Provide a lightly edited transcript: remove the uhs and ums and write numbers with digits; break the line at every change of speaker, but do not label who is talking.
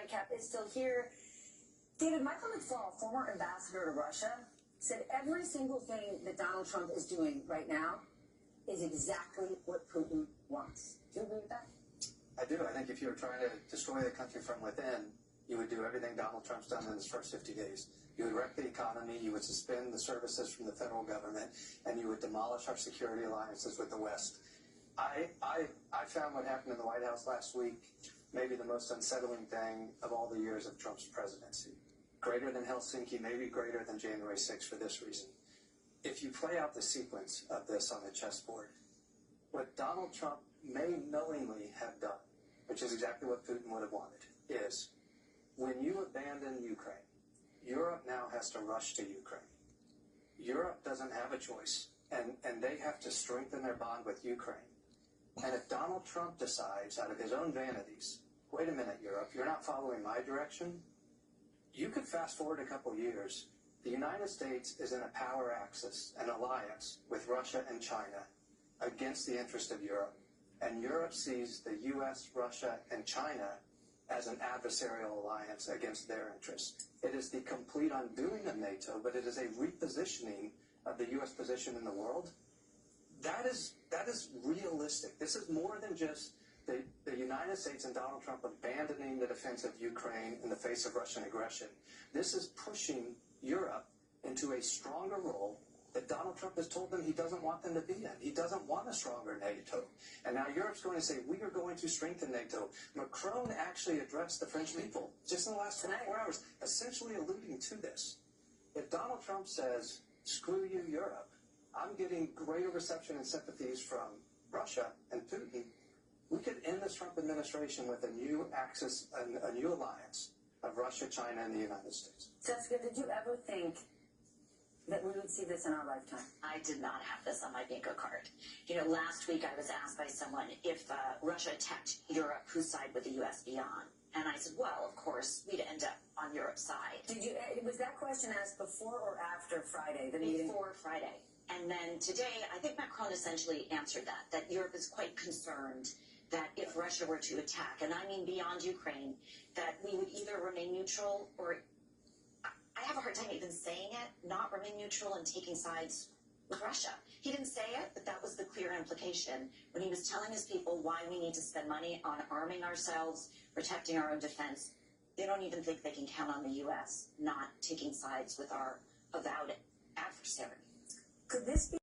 nightcap is still here. David, Michael McFaul, former ambassador to Russia, said every single thing that Donald Trump is doing right now is exactly what Putin wants. Do you agree with that?
I do. I think if you were trying to destroy the country from within, you would do everything Donald Trump's done in his first 50 days. You would wreck the economy, you would suspend the services from the federal government, and you would demolish our security alliances with the West. I found what happened in the White House last week maybe the most unsettling thing of all the years of Trump's presidency. Greater than Helsinki, maybe greater than January 6th for this reason. If you play out the sequence of this on the chessboard, what Donald Trump may knowingly have done, which is exactly what Putin would have wanted, is when you abandon Ukraine, Europe now has to rush to Ukraine. Europe doesn't have a choice, and they have to strengthen their bond with Ukraine. And if Donald Trump decides, out of his own vanities, wait a minute, Europe, you're not following my direction, you could fast forward a couple years. The United States is in a power axis, an alliance with Russia and China against the interest of Europe. And Europe sees the U.S., Russia, and China as an adversarial alliance against their interests. It is the complete undoing of NATO, but it is a repositioning of the U.S. position in the world. That is realistic. This is more than just the United States and Donald Trump abandoning the defense of Ukraine in the face of Russian aggression. This is pushing Europe into a stronger role that Donald Trump has told them he doesn't want them to be in. He doesn't want a stronger NATO. And now Europe's going to say, we are going to strengthen NATO. Macron actually addressed the French people just in the last 24 hours, essentially alluding to this. If Donald Trump says, screw you, Europe, I'm getting greater reception and sympathies from Russia and Putin, we could end this Trump administration with a new axis, a new alliance of Russia, China, and the United States.
Jessica, did you ever think that we would see this in our lifetime?
I did not have this on my bingo card. You know, last week I was asked by someone if Russia attacked Europe, whose side would the U.S. be on? And I said, well, of course, we'd end up on Europe's side.
Was that question asked before or after Friday, the meeting?
Before Friday. And then today, I think Macron essentially answered that Europe is quite concerned that if Russia were to attack, and I mean beyond Ukraine, that we would either remain neutral or, I have a hard time even saying it, not remain neutral and taking sides with Russia. He didn't say it, but that was the clear implication when he was telling his people why we need to spend money on arming ourselves, protecting our own defense. They don't even think they can count on the U.S. not taking sides with our avowed adversary.
Could this be